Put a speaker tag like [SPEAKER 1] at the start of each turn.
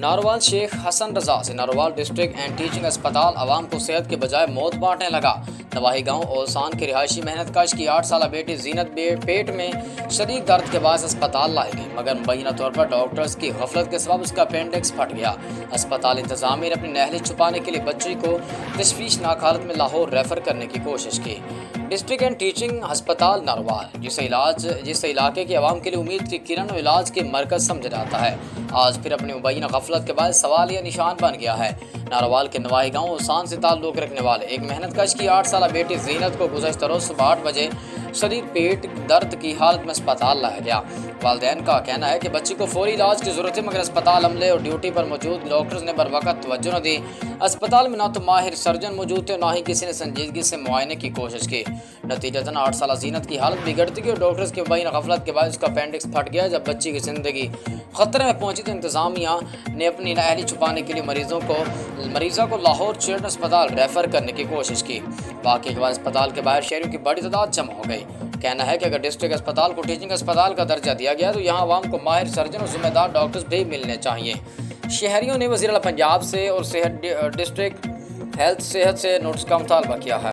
[SPEAKER 1] नारोवाल शेख हसन रजा से Narowal district and teaching अस्पताल आवाम को सेहत के बजाय मौत बांटने लगा। नवाही गांव ओलसान के रिहायशी मेहनत कश की 8 साल बेटी जीनत पेट में शदीद दर्द के बाद अस्पताल लाई गई, मगर मुबैना तौर पर डॉक्टर्स की गफलत के सबब उसका अपेंडिक्स फट गया। अस्पताल इंतजामिया ने अपनी नहली छुपाने के लिए बच्ची को तशवीशनाक हालत में लाहौर रेफर करने की कोशिश की। डिस्ट्रिक्ट एंड टीचिंग अस्पताल नारोवाल जिस इलाके की आवाम के लिए उम्मीद की किरण और इलाज के मरकज समझा जाता है, आज फिर अपनी मुबैना गफलत के बाद सवाल या निशान बन गया है। नारोवाल के नवाही गांव ओलसान से ताल्लुक़ रखने वाले एक मेहनत कश की 8 साल बेटी जीनत को गुज़श्ता रोज़ सुबह 8 बजे शदीद पेट दर्द की हालत में अस्पताल लाया गया। वालिदैन का कहना है कि बच्ची को फौरी इलाज की ज़रूरत है, मगर अस्पताल अमले और ड्यूटी पर मौजूद डॉक्टर्स ने बर वक़्त तवज्जो न दी। अस्पताल में ना तो माहिर सर्जन मौजूद थे, ना ही किसी ने संजीदगी से मुआयने की कोशिश की। नतीजतन 8 साल जीनत की हालत बिगड़ती गई और डॉक्टर्स की मुबैना गफलत के बाद उसका अपेंडिक्स फट गया। जब बच्ची की ज़िंदगी ख़तरे में पहुंची तो इंतज़ामिया ने अपनी नाअहली छुपाने के लिए मरीज़ों को लाहौर चिल्ड्रन अस्पताल रेफ़र करने की कोशिश की। वाक़े के बाद अस्पताल के बाहर शहरियों की बड़ी तादाद जमा हो गई। कहना है कि अगर डिस्ट्रिक्ट अस्पताल को टीचिंग अस्पताल का दर्जा दिया गया तो यहाँ आवाम को माहिर सर्जन और ज़िम्मेदार डॉक्टर्स भी मिलने चाहिए। शहरियों ने वज़ीर आला पंजाब से और डिस्ट्रिक्ट हेल्थ सेहत से नोटिस का मुतालबा किया है।